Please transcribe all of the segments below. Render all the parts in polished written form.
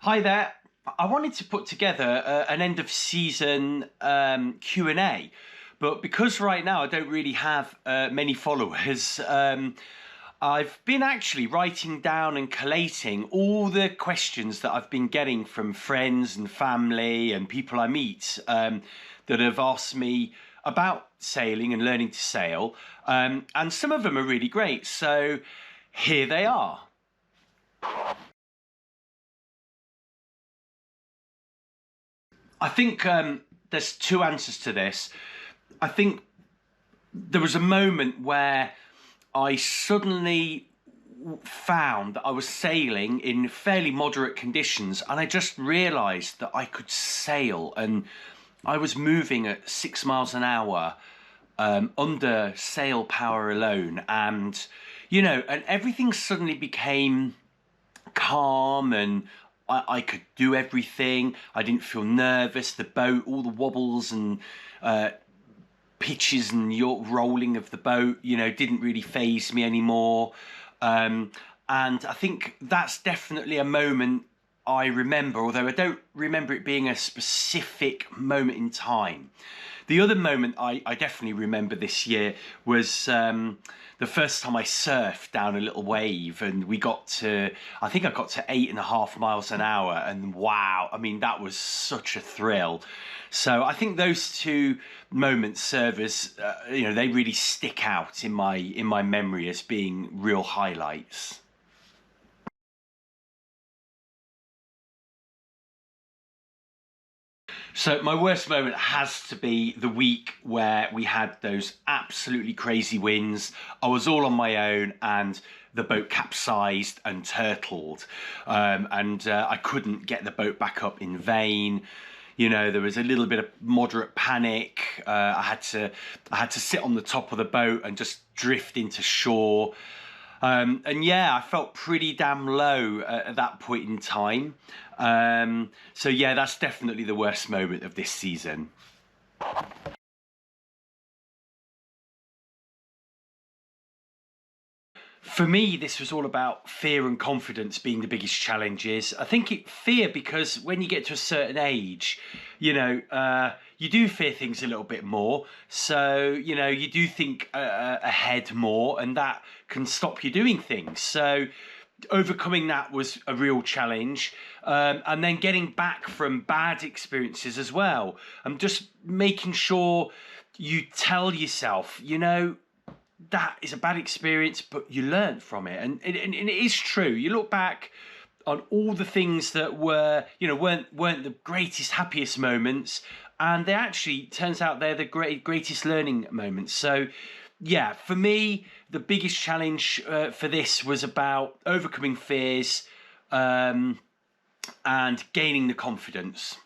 Hi there. I wanted to put together an end of season Q&A, but because right now I don't really have many followers, I've been actually writing down and collating all the questions that I've been getting from friends and family and people I meet that have asked me about sailing and learning to sail, and some of them are really great, so here they are. I think there's two answers to this. I think there was a moment where I suddenly found that I was sailing in fairly moderate conditions, and I just realised that I could sail, and I was moving at 6 miles an hour under sail power alone, and and everything suddenly became calm, and I could do everything. I didn't feel nervous. The boat, all the wobbles and pitches and rolling of the boat, didn't really faze me anymore. And I think that's definitely a moment I remember, although I don't remember it being a specific moment in time. The other moment I definitely remember this year was the first time I surfed down a little wave, and I think I got to 8.5 miles an hour, and wow, I mean, that was such a thrill. So I think those two moments serve as, they really stick out in my memory as being real highlights. So my worst moment has to be the week where we had those absolutely crazy winds. I was all on my own and the boat capsized and turtled, and I couldn't get the boat back up in vain. There was a little bit of moderate panic. I had to sit on the top of the boat and just drift into shore. And yeah, I felt pretty damn low at that point in time. So yeah, that's definitely the worst moment of this season. For me, this was all about fear and confidence being the biggest challenges. I think fear because when you get to a certain age, you do fear things a little bit more. So, you do think ahead more, and that can stop you doing things. So overcoming that was a real challenge. And then getting back from bad experiences as well. I'm just making sure you tell yourself, that is a bad experience, but you learn from it, and it is true. You look back on all the things that weren't the greatest, happiest moments, and they actually turns out they're the greatest learning moments. So, yeah, for me, the biggest challenge for this was about overcoming fears and gaining the confidence.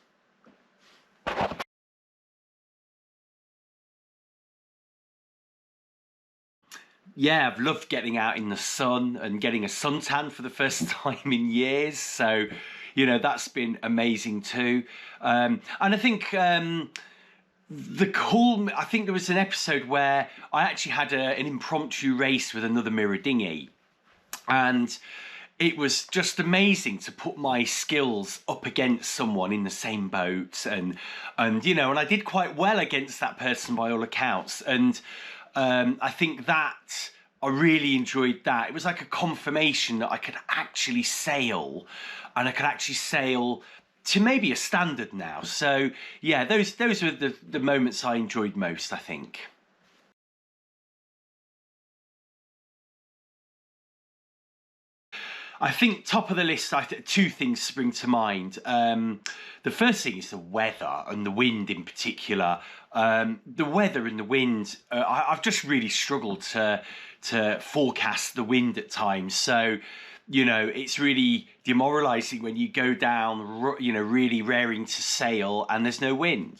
Yeah, I've loved getting out in the sun and getting a suntan for the first time in years. So, that's been amazing too. And I think I think there was an episode where I actually had an impromptu race with another mirror dinghy. And it was just amazing to put my skills up against someone in the same boat, and I did quite well against that person by all accounts, and I think that I really enjoyed that. It was like a confirmation that I could actually sail, and I could actually sail to maybe a standard now. So yeah, those were the moments I enjoyed most, I think. I think top of the list, two things spring to mind. The first thing is the weather and the wind in particular. The weather and the wind, I've just really struggled to forecast the wind at times. So, it's really demoralizing when you go down, really raring to sail and there's no wind,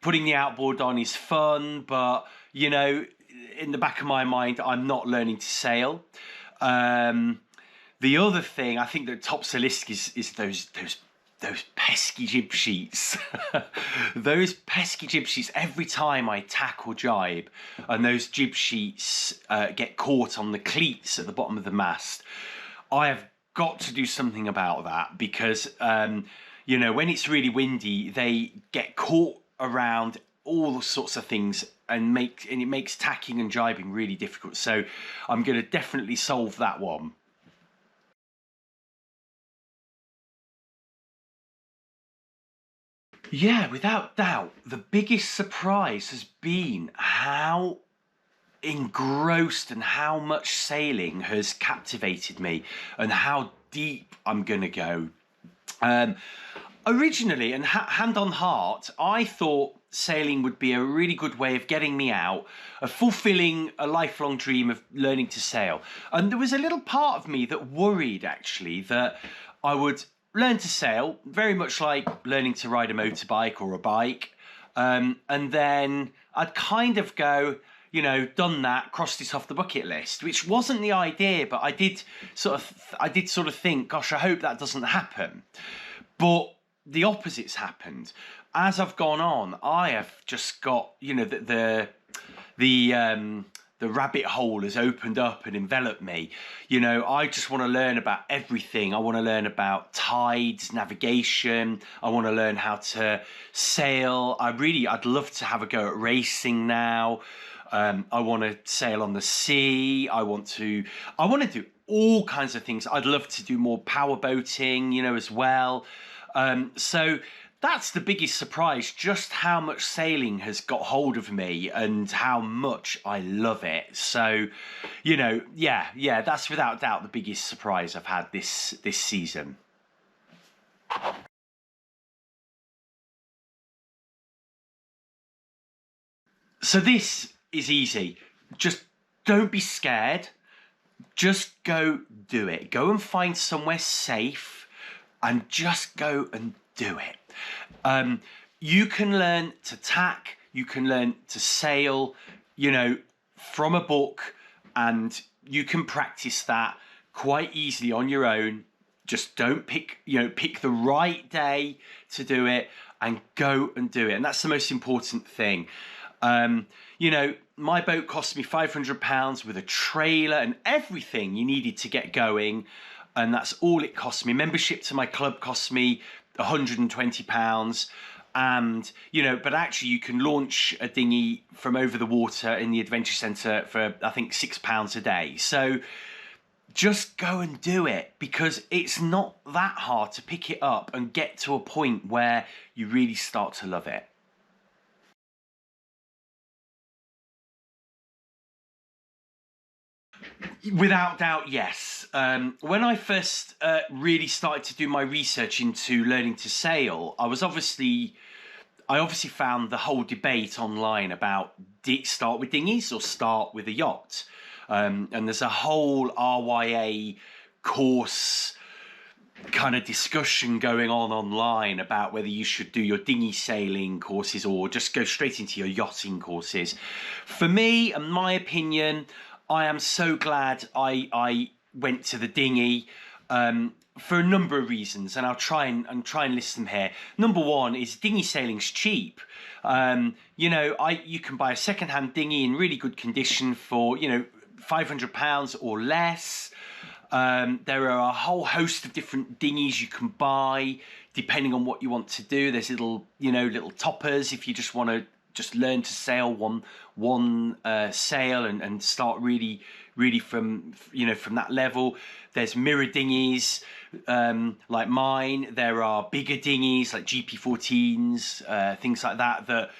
Putting the outboard on is fun, but, in the back of my mind, I'm not learning to sail. The other thing I think that tops the list is those pesky jib sheets. Those pesky jib sheets. Every time I tack or jibe, and those jib sheets get caught on the cleats at the bottom of the mast, I have got to do something about that because, you know, when it's really windy, they get caught around all sorts of things and it makes tacking and jibing really difficult. So I'm going to definitely solve that one. Yeah, without doubt, the biggest surprise has been how engrossed and how much sailing has captivated me and how deep I'm going to go. Um, Originally, and hand on heart, I thought sailing would be a really good way of getting me out, of fulfilling a lifelong dream of learning to sail. And there was a little part of me that worried, actually, that I would learn to sail, very much like learning to ride a motorbike or a bike. And then I'd kind of go, you know, done that, crossed it off the bucket list, which wasn't the idea, but I did sort of think, gosh, I hope that doesn't happen. But the opposite's happened. As I've gone on, I have just got, you know, the rabbit hole has opened up and enveloped me. You know, I just want to learn about everything. I want to learn about tides, navigation. I want to learn how to sail. I'd love to have a go at racing now. I want to sail on the sea. I want to do all kinds of things. I'd love to do more power boating, you know, as well. So that's the biggest surprise, just how much sailing has got hold of me and how much I love it. So, you know, yeah, that's without doubt the biggest surprise I've had this season. So this is easy. Just don't be scared. Just go do it. Go and find somewhere safe and just go and do it. You can learn to tack, you can learn to sail, you know, from a book, and you can practice that quite easily on your own. Just don't pick the right day to do it and go and do it. And that's the most important thing. You know, my boat cost me £500 with a trailer and everything you needed to get going. And that's all it cost me. Membership to my club cost me £120. And, you know, but actually you can launch a dinghy from over the water in the Adventure Centre for, I think, £6 a day. So just go and do it, because it's not that hard to pick it up and get to a point where you really start to love it. Without doubt, yes. When I first really started to do my research into learning to sail, I obviously found the whole debate online about start with dinghies or start with a yacht. And there's a whole RYA course kind of discussion going on online about whether you should do your dinghy sailing courses or just go straight into your yachting courses. For me, in my opinion, I am so glad I went to the dinghy for a number of reasons, and I'll try and list them here. Number one is dinghy sailing's cheap. You know, you can buy a second-hand dinghy in really good condition for, you know, £500 or less. There are a whole host of different dinghies you can buy depending on what you want to do. There's little toppers if you just want to just learn to sail one sail and start really from that level. There's mirror dinghies like mine. There are bigger dinghies like GP14s, things like that.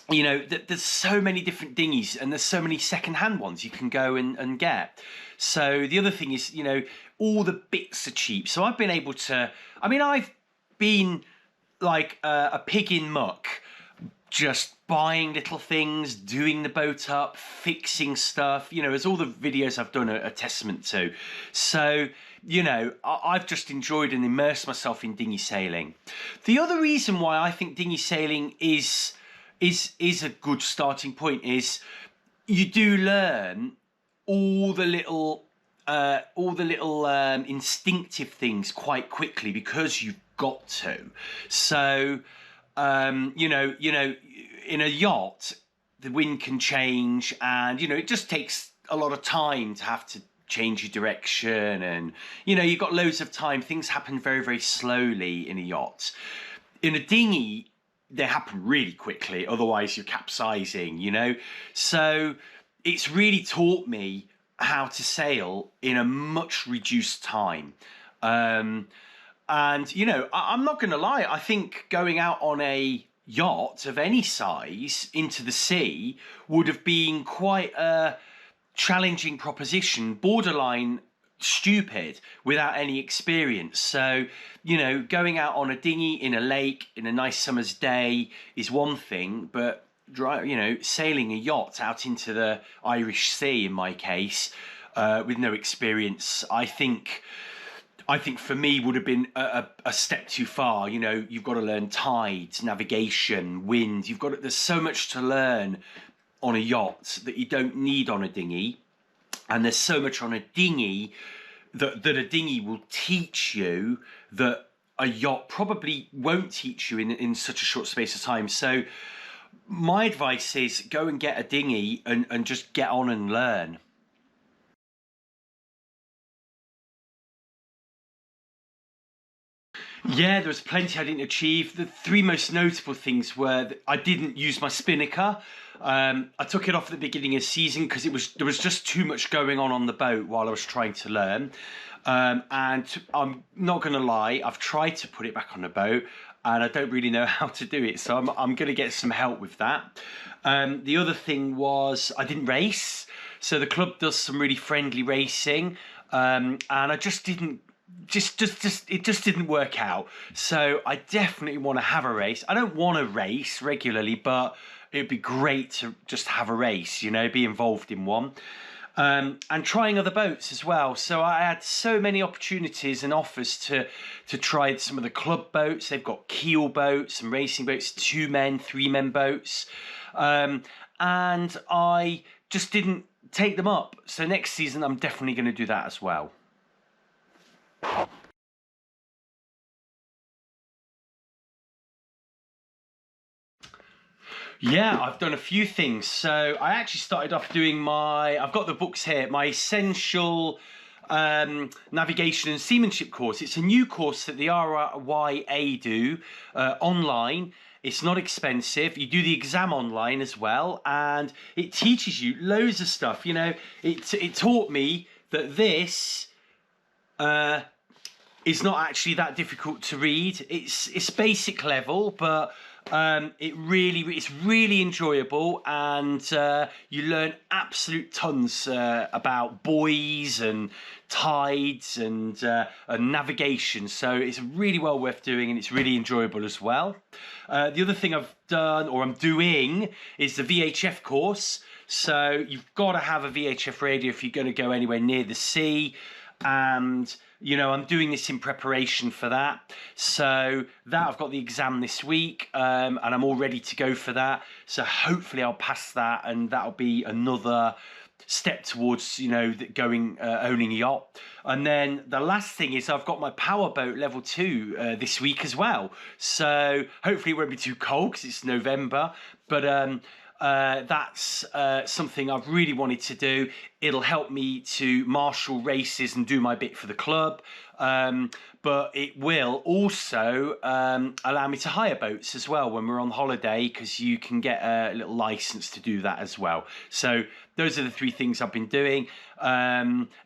You know, there's so many different dinghies, and there's so many second-hand ones you can go and get. So the other thing is, you know, all the bits are cheap. So I've been able to, I've been like a pig in muck, just buying little things, doing the boat up, fixing stuff, you know, as all the videos I've done are a testament to. So, you know, I've just enjoyed and immersed myself in dinghy sailing. The other reason why I think dinghy sailing is a good starting point is you do learn all the little instinctive things quite quickly because you've got to. So, you know, in a yacht, the wind can change, and you know it just takes a lot of time to have to change your direction, and you've got loads of time. Things happen very, very slowly in a yacht. In a dinghy, they happen really quickly, otherwise you're capsizing. So it's really taught me how to sail in a much reduced time. And I'm not going to lie, I think going out on a yacht of any size into the sea would have been quite a challenging proposition, borderline stupid without any experience. So, going out on a dinghy in a lake in a nice summer's day is one thing, but sailing a yacht out into the Irish Sea, in my case, with no experience, I think for me would have been a step too far. You've got to learn tides, navigation, wind. There's so much to learn on a yacht that you don't need on a dinghy. And there's so much on a dinghy that a dinghy will teach you that a yacht probably won't teach you in such a short space of time. So my advice is go and get a dinghy and just get on and learn. Yeah, there was plenty I didn't achieve. The three most notable things were that I didn't use my spinnaker. I took it off at the beginning of the season because there was just too much going on the boat while I was trying to learn. And I'm not going to lie, I've tried to put it back on the boat and I don't really know how to do it. So I'm going to get some help with that. The other thing was I didn't race. So the club does some really friendly racing. And I just didn't it just didn't work out. So I definitely want to have a race. I don't want to race regularly, but it'd be great to just have a race, be involved in one. And trying other boats as well. So I had so many opportunities and offers to try some of the club boats. They've got keel boats and racing boats, 2-men, 3-men boats. And I just didn't take them up. So next season, I'm definitely going to do that as well. Yeah, I've done a few things. So I actually started off doing I've got the books here, my essential navigation and seamanship course. It's a new course that the RYA do online. It's not expensive. You do the exam online as well, and it teaches you loads of stuff. It taught me that this is not actually that difficult to read. It's basic level, but it's really enjoyable, and you learn absolute tons about buoys and tides and navigation. So it's really well worth doing, and it's really enjoyable as well. The other thing I've done, or I'm doing, is the VHF course. So you've got to have a VHF radio if you're going to go anywhere near the sea. And I'm doing this in preparation for that. So that I've got the exam this week, and I'm all ready to go for that. So hopefully I'll pass that, and that'll be another step towards owning a yacht. And then the last thing is I've got my powerboat level 2 this week as well. So hopefully it won't be too cold because it's November, but that's something I've really wanted to do. It'll help me to marshal races and do my bit for the club, but it will also allow me to hire boats as well when we're on holiday, because you can get a little license to do that as well. So those are the 3 things I've been doing.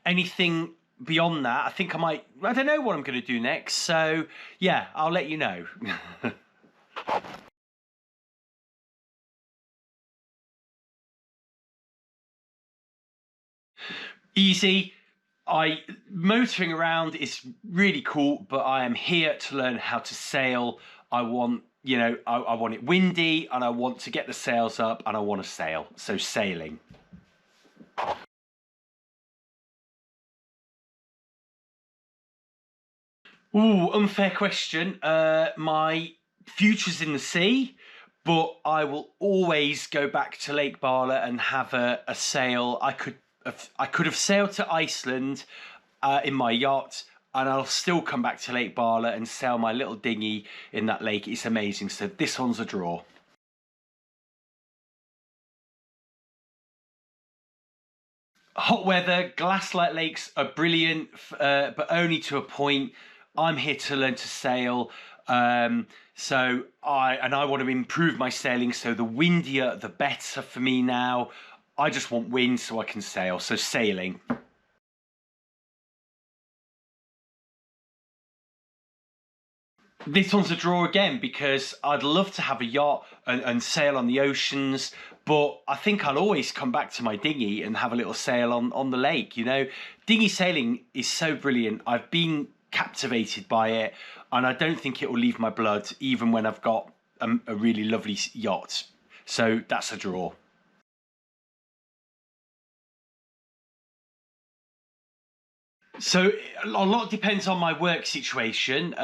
Anything beyond that, I don't know what I'm going to do next. So yeah, I'll let you know. Easy. Motoring around is really cool, but I am here to learn how to sail. I want I want it windy, and I want to get the sails up, and I want to sail. So sailing. Ooh, unfair question. My future's in the sea, but I will always go back to Lake Bala and have a sail. I could have sailed to Iceland in my yacht, and I'll still come back to Lake Bala and sail my little dinghy in that lake. It's amazing. So this one's a draw. Hot weather, glasslight lakes are brilliant, but only to a point. I'm here to learn to sail. So I want to improve my sailing. So the windier, the better for me now. I just want wind so I can sail. So sailing. This one's a draw again because I'd love to have a yacht and sail on the oceans, but I think I'll always come back to my dinghy and have a little sail on the lake. You know, dinghy sailing is so brilliant. I've been captivated by it, and I don't think it will leave my blood even when I've got a really lovely yacht. So that's a draw. So a lot depends on my work situation,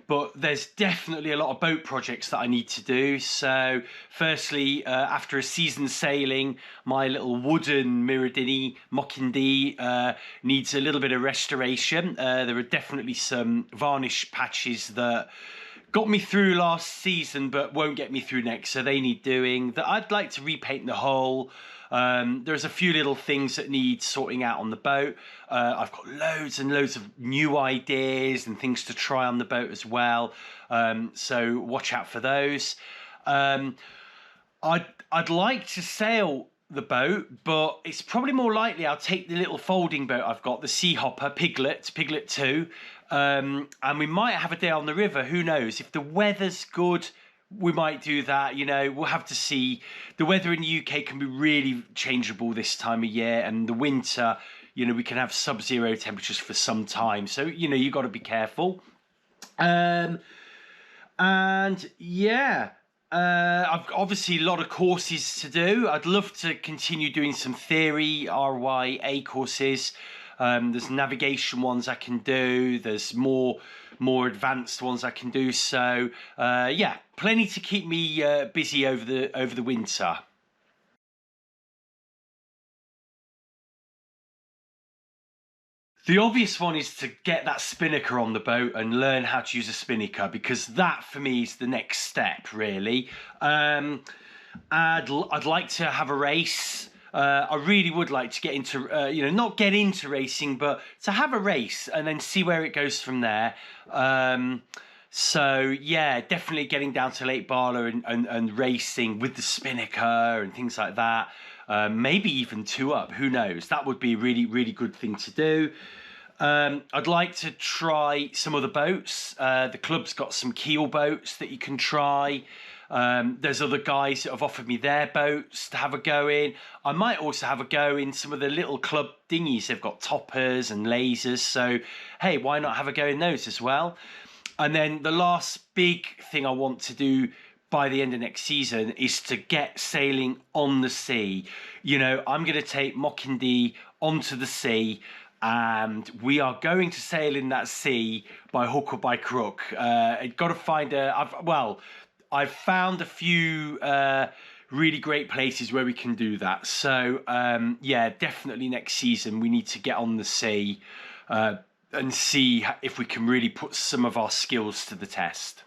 but there's definitely a lot of boat projects that I need to do. So firstly, after a season sailing, my little wooden Mirrodini Mockindi needs a little bit of restoration. There are definitely some varnish patches that got me through last season but won't get me through next, so they need doing. That I'd like to repaint the hull. There's a few little things that need sorting out on the boat. I've got loads and loads of new ideas and things to try on the boat as well, so watch out for those. I'd like to sail the boat, but it's probably more likely I'll take the little folding boat I've got, the Sea Hopper, Piglet 2, and we might have a day on the river. Who knows? If the weather's good, we might do that. You know, we'll have to see. The weather in the UK can be really changeable this time of year, and the winter, you know, we can have sub-zero temperatures for some time. So, you know, you got to be careful. And yeah, I've obviously a lot of courses to do. I'd love to continue doing some theory RYA courses. There's navigation ones I can do. There's more advanced ones I can do. So yeah, plenty to keep me busy over the winter. The obvious one is to get that spinnaker on the boat and learn how to use a spinnaker, because that for me is the next step, really. I'd like to have a race. I really would like to get into, not get into racing, but to have a race and then see where it goes from there. So yeah, definitely getting down to Lake Bala and racing with the spinnaker and things like that. Maybe even two up, who knows? That would be a really, really good thing to do. I'd like to try some of the boats. The club's got some keel boats that you can try. There's other guys that have offered me their boats to have a go in. I might also have a go in some of the little club dinghies. They've got toppers and lasers. So, hey, why not have a go in those as well? And then the last big thing I want to do by the end of next season is to get sailing on the sea. You know, I'm going to take Mockindi onto the sea, and we are going to sail in that sea by hook or by crook. I've got to find I've found a few really great places where we can do that. So yeah, definitely next season we need to get on the sea and see if we can really put some of our skills to the test.